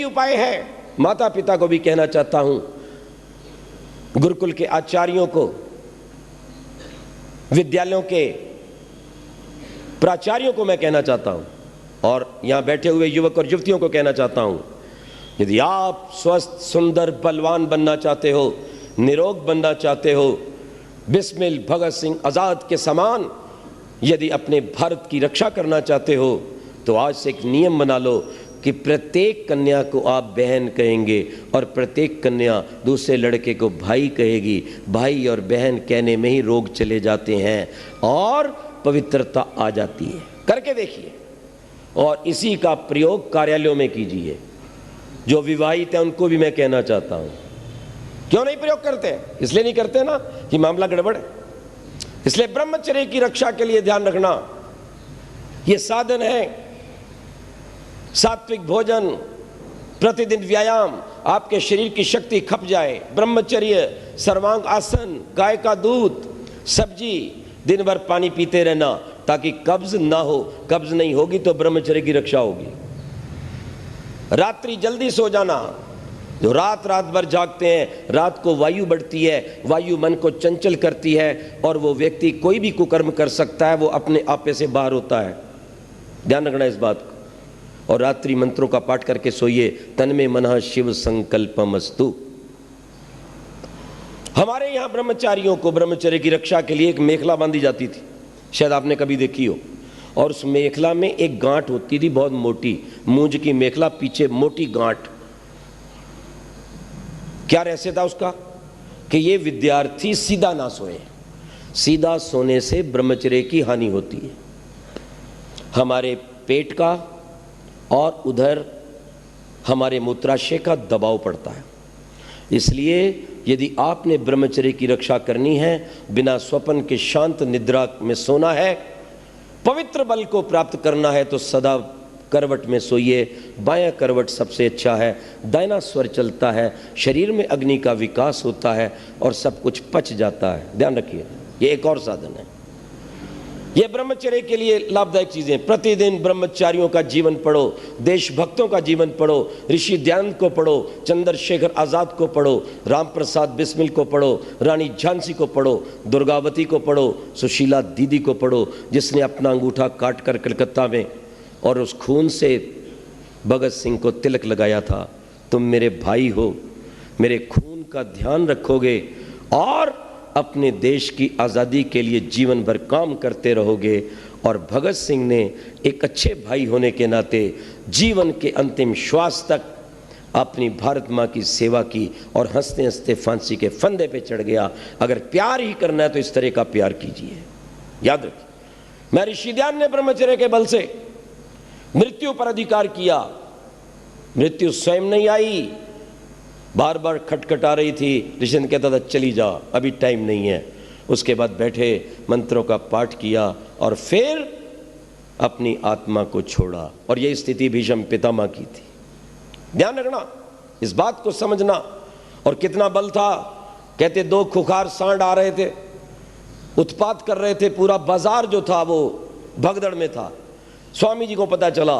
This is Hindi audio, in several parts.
ही उपाय है। माता पिता को भी कहना चाहता हूं, गुरुकुल के आचार्यों को, विद्यालयों के प्राचार्यों को मैं कहना चाहता हूं, और यहां बैठे हुए युवक और युवतियों को कहना चाहता हूं, यदि आप स्वस्थ, सुंदर, बलवान बनना चाहते हो, निरोग बनना चाहते हो, बिस्मिल भगत सिंह आज़ाद के समान यदि अपने भारत की रक्षा करना चाहते हो, तो आज से एक नियम बना लो कि प्रत्येक कन्या को आप बहन कहेंगे और प्रत्येक कन्या दूसरे लड़के को भाई कहेगी। भाई और बहन कहने में ही रोग चले जाते हैं और पवित्रता आ जाती है। करके देखिए, और इसी का प्रयोग कार्यालयों में कीजिए। जो विवाहित हैं उनको भी मैं कहना चाहता हूं, क्यों नहीं प्रयोग करते? इसलिए नहीं करते ना कि मामला गड़बड़ है। इसलिए ब्रह्मचर्य की रक्षा के लिए ध्यान रखना, यह साधन है। सात्विक भोजन, प्रतिदिन व्यायाम, आपके शरीर की शक्ति खप जाए। ब्रह्मचर्य, सर्वांग आसन, गाय का दूध, सब्जी, दिन भर पानी पीते रहना ताकि कब्ज ना हो। कब्ज नहीं होगी तो ब्रह्मचर्य की रक्षा होगी। रात्रि जल्दी सो जाना। जो रात भर जागते हैं, रात को वायु बढ़ती है, वायु मन को चंचल करती है और वो व्यक्ति कोई भी कुकर्म कर सकता है, वो अपने आपे से बाहर होता है। ध्यान रखना इस बात को। और रात्रि मंत्रों का पाठ करके सोइए। तन्मे मनः शिव संकल्पमस्तु। हमारे यहाँ ब्रह्मचारियों को ब्रह्मचर्य की रक्षा के लिए एक मेखला बांधी जाती थी, शायद आपने कभी देखी हो, और उस मेखला में एक गांठ होती थी बहुत मोटी, मूंज की मेखला, पीछे मोटी गांठ। क्या रहस्य था उसका? कि ये विद्यार्थी सीधा ना सोए। सीधा सोने से ब्रह्मचर्य की हानि होती है, हमारे पेट का और उधर हमारे मूत्राशय का दबाव पड़ता है। इसलिए यदि आपने ब्रह्मचर्य की रक्षा करनी है, बिना स्वप्न के शांत निद्रा में सोना है, पवित्र बल को प्राप्त करना है, तो सदा करवट में सोइए। बायां करवट सबसे अच्छा है, दाहिना स्वर चलता है, शरीर में अग्नि का विकास होता है और सब कुछ पच जाता है। ध्यान रखिए, ये एक और साधन है। ये ब्रह्मचर्य के लिए लाभदायक चीजें। प्रतिदिन ब्रह्मचारियों का जीवन पढ़ो, देशभक्तों का जीवन पढ़ो, ऋषि दयानंद को पढ़ो, चंद्रशेखर आजाद को पढ़ो, राम प्रसाद बिस्मिल को पढ़ो, रानी झांसी को पढ़ो, दुर्गावती को पढ़ो, सुशीला दीदी को पढ़ो, जिसने अपना अंगूठा काट कर कलकत्ता में और उस खून से भगत सिंह को तिलक लगाया था। तुम मेरे भाई हो, मेरे खून का ध्यान रखोगे और अपने देश की आज़ादी के लिए जीवन भर काम करते रहोगे। और भगत सिंह ने एक अच्छे भाई होने के नाते जीवन के अंतिम श्वास तक अपनी भारत माँ की सेवा की और हंसते हंसते फांसी के फंदे पे चढ़ गया। अगर प्यार ही करना है तो इस तरह का प्यार कीजिए। याद रखिए, मैं ऋषि दयानंद ने ब्रह्मचर्य के बल से मृत्यु पर अधिकार किया। मृत्यु स्वयं नहीं आई, बार बार खटखटा रही थी। ऋषि कहता था चली जा, अभी टाइम नहीं है। उसके बाद बैठे, मंत्रों का पाठ किया और फिर अपनी आत्मा को छोड़ा। और यह स्थिति भीष्म पितामह की थी। ध्यान रखना, इस बात को समझना। और कितना बल था। कहते 2 खुखार सांड आ रहे थे, उत्पात कर रहे थे। पूरा बाजार जो था वो भगदड़ में था। स्वामी जी को पता चला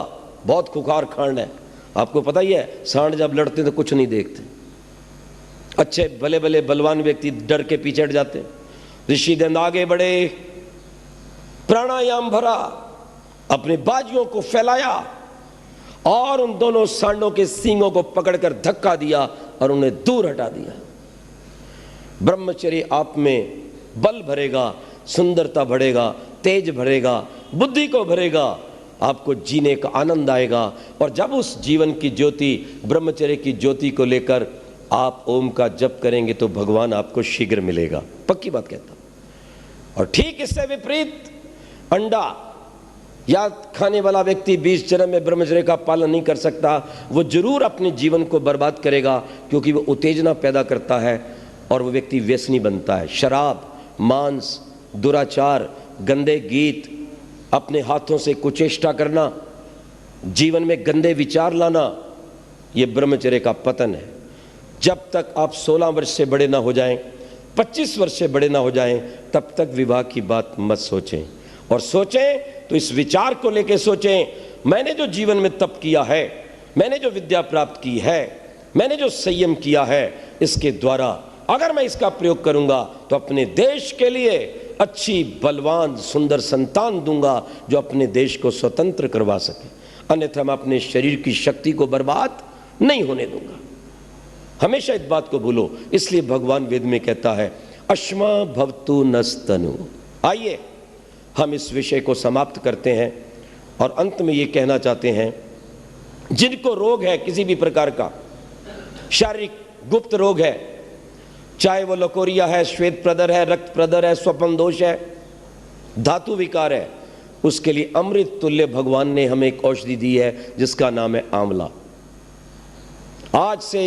बहुत खुखार खांड है। आपको पता ही है, सांड जब लड़ते तो कुछ नहीं देखते। अच्छे भले भले बलवान व्यक्ति डर के पीछे हट जाते। ऋषि दयानंद आगे बढ़े, प्राणायाम भरा, अपने बाजुओं को फैलाया और उन दोनों सांडों के सींगों को पकड़कर धक्का दिया और उन्हें दूर हटा दिया। ब्रह्मचर्य आप में बल भरेगा, सुंदरता बढ़ेगा, तेज भरेगा, बुद्धि को भरेगा, आपको जीने का आनंद आएगा। और जब उस जीवन की ज्योति, ब्रह्मचर्य की ज्योति को लेकर आप ओम का जप करेंगे तो भगवान आपको शीघ्र मिलेगा। पक्की बात कहता हूं। और ठीक इससे विपरीत, अंडा या खाने वाला व्यक्ति 20 जन्म में ब्रह्मचर्य का पालन नहीं कर सकता, वो जरूर अपने जीवन को बर्बाद करेगा, क्योंकि वो उत्तेजना पैदा करता है और वो व्यक्ति व्यसनी बनता है। शराब, मांस, दुराचार, गंदे गीत, अपने हाथों से कुचेष्टा करना, जीवन में गंदे विचार लाना, ये ब्रह्मचर्य का पतन है। जब तक आप 16 वर्ष से बड़े ना हो जाएं, 25 वर्ष से बड़े ना हो जाएं, तब तक विवाह की बात मत सोचें। और सोचें तो इस विचार को लेकर सोचें, मैंने जो जीवन में तप किया है मैंने जो विद्या प्राप्त की है, मैंने जो संयम किया है, इसके द्वारा अगर मैं इसका प्रयोग करूंगा तो अपने देश के लिए अच्छी बलवान सुंदर संतान दूंगा जो अपने देश को स्वतंत्र करवा सके, अन्यथा मैं अपने शरीर की शक्ति को बर्बाद नहीं होने दूंगा। हमेशा इस बात को भूलो। इसलिए भगवान वेद में कहता है अश्मा भवतु नस्तनु। आइए हम इस विषय को समाप्त करते हैं और अंत में ये कहना चाहते हैं, जिनको रोग है किसी भी प्रकार का, शारीरिक गुप्त रोग है, चाहे वो लकोरिया है, श्वेत प्रदर है, रक्त प्रदर है, स्वपन दोष है, धातु विकार है, उसके लिए अमृत तुल्य भगवान ने हमें एक औषधि दी है जिसका नाम है आंवला। आज से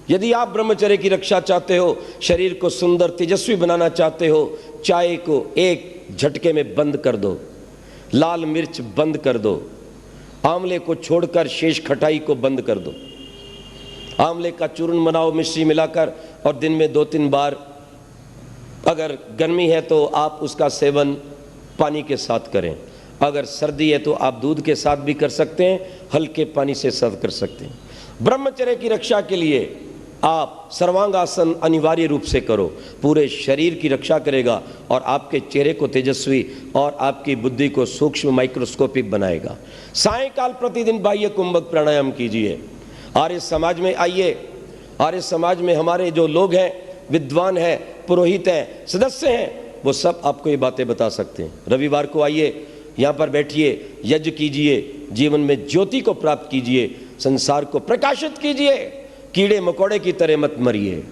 यदि आप ब्रह्मचर्य की रक्षा चाहते हो, शरीर को सुंदर तेजस्वी बनाना चाहते हो, चाय को एक झटके में बंद कर दो, लाल मिर्च बंद कर दो, आंवले को छोड़कर शेष खटाई को बंद कर दो, आंवले का चूर्ण बनाओ मिश्री मिलाकर और दिन में 2-3 बार, अगर गर्मी है तो आप उसका सेवन पानी के साथ करें, अगर सर्दी है तो आप दूध के साथ भी कर सकते हैं, हल्के पानी से सर्व कर सकते हैं। ब्रह्मचर्य की रक्षा के लिए आप सर्वांगासन अनिवार्य रूप से करो, पूरे शरीर की रक्षा करेगा और आपके चेहरे को तेजस्वी और आपकी बुद्धि को सूक्ष्म माइक्रोस्कोपिक बनाएगा। सायंकाल प्रतिदिन बाह्य कुंभक प्राणायाम कीजिए। आर्य समाज में आइए, आर्य समाज में हमारे जो लोग हैं, विद्वान हैं, पुरोहित हैं, सदस्य हैं, वो सब आपको ये बातें बता सकते हैं। रविवार को आइए, यहाँ पर बैठिए, यज्ञ कीजिए, जीवन में ज्योति को प्राप्त कीजिए, संसार को प्रकाशित कीजिए, कीड़े मकोड़े की तरह मत मरिए।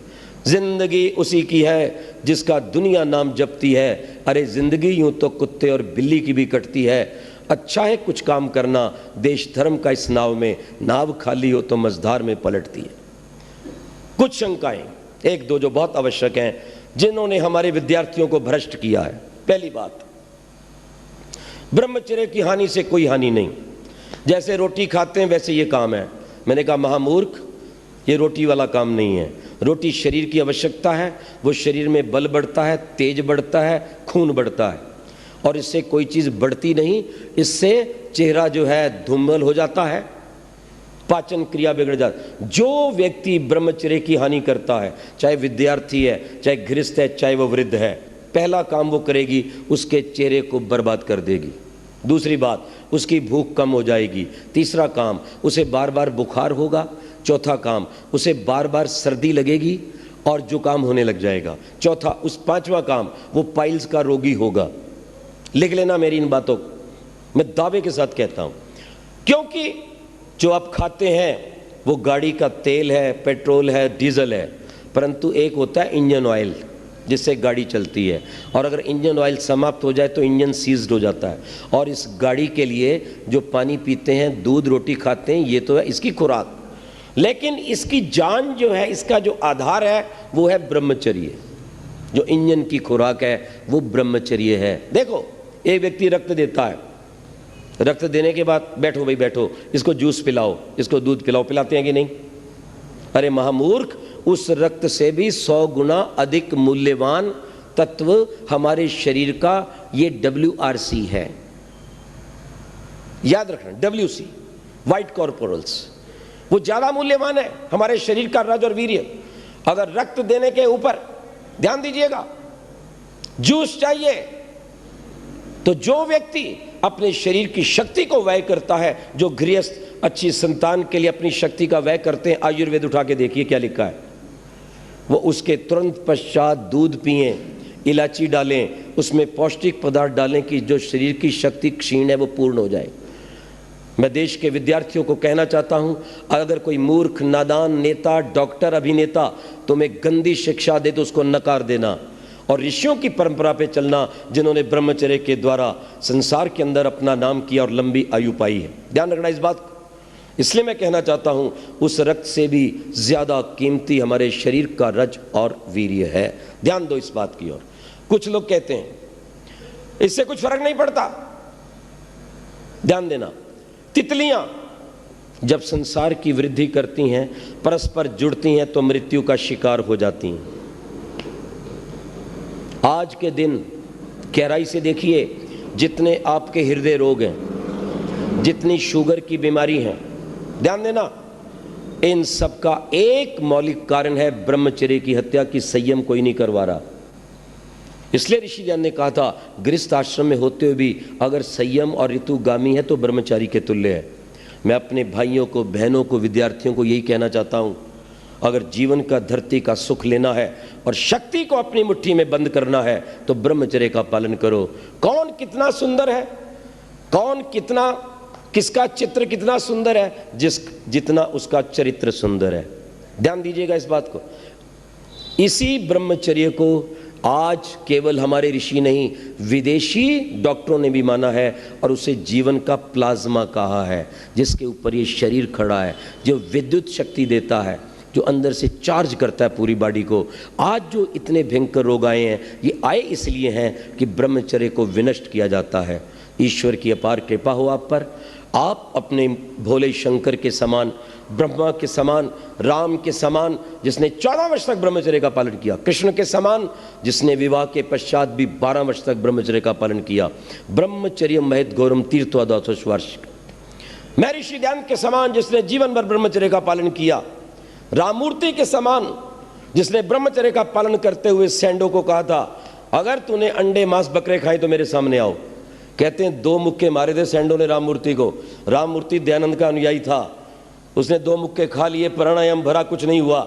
जिंदगी उसी की है जिसका दुनिया नाम जपती है। अरे जिंदगी यूं तो कुत्ते और बिल्ली की भी कटती है, अच्छा है कुछ काम करना, देश धर्म का इस नाव में, नाव खाली हो तो मझधार में पलटती है। कुछ शंकाएं, 1-2 जो बहुत आवश्यक हैं, जिन्होंने हमारे विद्यार्थियों को भ्रष्ट किया है। पहली बात, ब्रह्मचर्य की हानि से कोई हानि नहीं, जैसे रोटी खाते हैं वैसे ये काम है। मैंने कहा महामूर्ख, ये रोटी वाला काम नहीं है। रोटी शरीर की आवश्यकता है, वो शरीर में बल बढ़ता है, तेज बढ़ता है, खून बढ़ता है, और इससे कोई चीज़ बढ़ती नहीं, इससे चेहरा जो है धूमल हो जाता है, पाचन क्रिया बिगड़ जाती। जो व्यक्ति ब्रह्मचर्य की हानि करता है, चाहे विद्यार्थी है, चाहे गृहस्थ है, चाहे वो वृद्ध है, पहला काम वो करेगी, उसके चेहरे को बर्बाद कर देगी। दूसरी बात, उसकी भूख कम हो जाएगी। तीसरा काम, उसे बार बार बुखार होगा। चौथा काम, उसे बार बार सर्दी लगेगी और जुकाम होने लग जाएगा। पांचवा काम, वो पाइल्स का रोगी होगा। लिख लेना मेरी इन बातों को, मैं दावे के साथ कहता हूं, क्योंकि जो आप खाते हैं वो गाड़ी का तेल है, पेट्रोल है, डीजल है, परंतु एक होता है इंजन ऑयल जिससे गाड़ी चलती है, और अगर इंजन ऑयल समाप्त हो जाए तो इंजन सीज्ड हो जाता है। और इस गाड़ी के लिए जो पानी पीते हैं, दूध रोटी खाते हैं, ये तो है इसकी खुराक, लेकिन इसकी जान जो है, इसका जो आधार है वो है ब्रह्मचर्य। जो इंजन की खुराक है वो ब्रह्मचर्य है। देखो, एक व्यक्ति रक्त देता है, रक्त देने के बाद बैठो भाई बैठो, इसको जूस पिलाओ, इसको दूध पिलाओ, पिलाते हैं कि नहीं? अरे महामूर्ख, उस रक्त से भी 100 गुना अधिक मूल्यवान तत्व हमारे शरीर का ये WRC है। याद रखना, WC, व्हाइट कॉर्पोरल्स, वो ज्यादा मूल्यवान है हमारे शरीर का रज और वीर्य। अगर रक्त देने के ऊपर ध्यान दीजिएगा, जूस चाहिए, तो जो व्यक्ति अपने शरीर की शक्ति को व्यय करता है, जो गृहस्थ अच्छी संतान के लिए अपनी शक्ति का व्यय करते हैं, आयुर्वेद उठा के देखिए क्या लिखा है, वो उसके तुरंत पश्चात दूध पिएं, इलायची डालें, उसमें पौष्टिक पदार्थ डालें कि जो शरीर की शक्ति क्षीण है वो पूर्ण हो जाए। मैं देश के विद्यार्थियों को कहना चाहता हूं, अगर कोई मूर्ख, नादान नेता, डॉक्टर, अभिनेता तुम्हें गंदी शिक्षा दे तो उसको नकार देना और ऋषियों की परंपरा पे चलना, जिन्होंने ब्रह्मचर्य के द्वारा संसार के अंदर अपना नाम किया और लंबी आयु पाई है। ध्यान रखना इस बात को। इसलिए मैं कहना चाहता हूं, उस रक्त से भी ज्यादा कीमती हमारे शरीर का रज और वीर्य है। ध्यान दो इस बात की ओर। कुछ लोग कहते हैं इससे कुछ फर्क नहीं पड़ता। ध्यान देना, तितलियां जब संसार की वृद्धि करती हैं, परस्पर जुड़ती हैं, तो मृत्यु का शिकार हो जाती हैं। आज के दिन गहराई से देखिए, जितने आपके हृदय रोग हैं, जितनी शुगर की बीमारी है, ध्यान देना, इन सब का एक मौलिक कारण है ब्रह्मचर्य की हत्या की संयम कोई नहीं करवा रहा। इसलिए ऋषि ध्यान ने कहा था गृहस्थ आश्रम में होते हुए भी अगर संयम और ऋतुगामी है तो ब्रह्मचारी के तुल्य है। मैं अपने भाइयों को, बहनों को, विद्यार्थियों को यही कहना चाहता हूँ, अगर जीवन का, धरती का सुख लेना है और शक्ति को अपनी मुट्ठी में बंद करना है तो ब्रह्मचर्य का पालन करो। कौन कितना सुंदर है, कौन कितना, किसका चित्र कितना सुंदर है, जितना उसका चरित्र सुंदर है। ध्यान दीजिएगा इस बात को। इसी ब्रह्मचर्य को आज केवल हमारे ऋषि नहीं, विदेशी डॉक्टरों ने भी माना है और उसे जीवन का प्लाज्मा कहा है, जिसके ऊपर ये शरीर खड़ा है, जो विद्युत शक्ति देता है, जो अंदर से चार्ज करता है पूरी बॉडी को। आज जो इतने भयंकर रोग आए हैं, ये आए इसलिए हैं कि ब्रह्मचर्य को विनष्ट किया जाता है। ईश्वर की अपार कृपा हो आप पर। आप अपने भोले शंकर के समान, ब्रह्मा के समान, राम के समान जिसने 14 वर्ष तक ब्रह्मचर्य का पालन किया, कृष्ण के समान जिसने विवाह के पश्चात भी 12 वर्ष तक ब्रह्मचर्य का पालन किया, ब्रह्मचर्य महत घोरम तीर्थवा 200 वर्ष, मैं ऋषि ध्यान के समान जिसने जीवन भर ब्रह्मचर्य का पालन किया, राममूर्ति के समान जिसने ब्रह्मचर्य का पालन करते हुए सैंडो को कहा था अगर तूने अंडे मांस बकरे खाए तो मेरे सामने आओ। कहते हैं 2 मुक्के मारे थे सैंडो ने राममूर्ति को। राममूर्ति दयानंद का अनुयायी था, उसने 2 मुक्के खा लिए, प्राणायाम भरा, कुछ नहीं हुआ।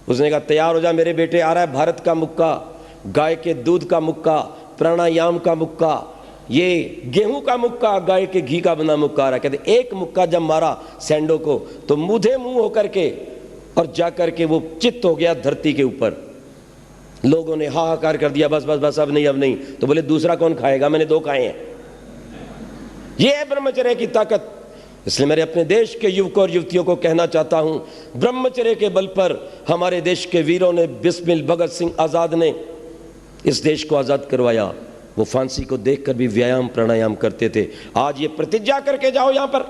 उसने कहा तैयार हो जा मेरे बेटे, आ रहा है भारत का मुक्का, गाय के दूध का मुक्का, प्राणायाम का मुक्का, ये गेहूं का मुक्का, गाय के घी का बना मुक्का आ रहा है। कहते एक मुक्का जब मारा सैंडो को तो मुँहे मुंह होकर के और जाकर के वो चित्त हो गया धरती के ऊपर। लोगों ने हाहाकार कर दिया, बस बस बस अब नहीं अब नहीं। तो बोले दूसरा कौन खाएगा, मैंने 2 खाए हैं। ये है ब्रह्मचर्य की ताकत। इसलिए मेरे अपने देश के युवकों और युवतियों को कहना चाहता हूं, ब्रह्मचर्य के बल पर हमारे देश के वीरों ने, बिस्मिल भगत सिंह आजाद ने इस देश को आजाद करवाया। वो फांसी को देखकर भी व्यायाम प्राणायाम करते थे। आज ये प्रतिज्ञा करके जाओ, यहां पर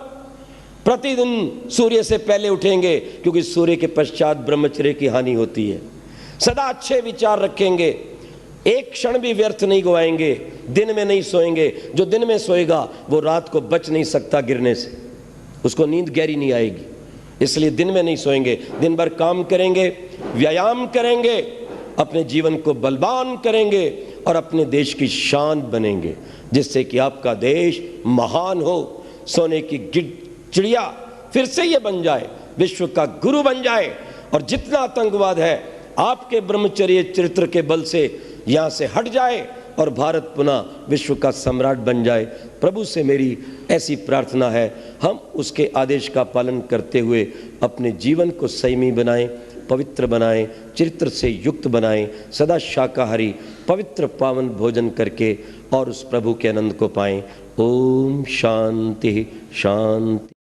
प्रतिदिन सूर्य से पहले उठेंगे, क्योंकि सूर्य के पश्चात ब्रह्मचर्य की हानि होती है। सदा अच्छे विचार रखेंगे, एक क्षण भी व्यर्थ नहीं गवाएंगे, दिन में नहीं सोएंगे। जो दिन में सोएगा वो रात को बच नहीं सकता गिरने से, उसको नींद गहरी नहीं आएगी। इसलिए दिन में नहीं सोएंगे, दिन भर काम करेंगे, व्यायाम करेंगे, अपने जीवन को बलवान करेंगे और अपने देश की शान बनेंगे, जिससे कि आपका देश महान हो, सोने की चिड़िया फिर से ये बन जाए, विश्व का गुरु बन जाए। और जितना आतंकवाद है आपके ब्रह्मचर्य चरित्र के बल से यहाँ से हट जाए और भारत पुनः विश्व का सम्राट बन जाए। प्रभु से मेरी ऐसी प्रार्थना है, हम उसके आदेश का पालन करते हुए अपने जीवन को संयमी बनाएं, पवित्र बनाएं, चरित्र से युक्त बनाएं, सदा शाकाहारी पवित्र पावन भोजन करके और उस प्रभु के आनंद को पाएं। ओम शांति शांति।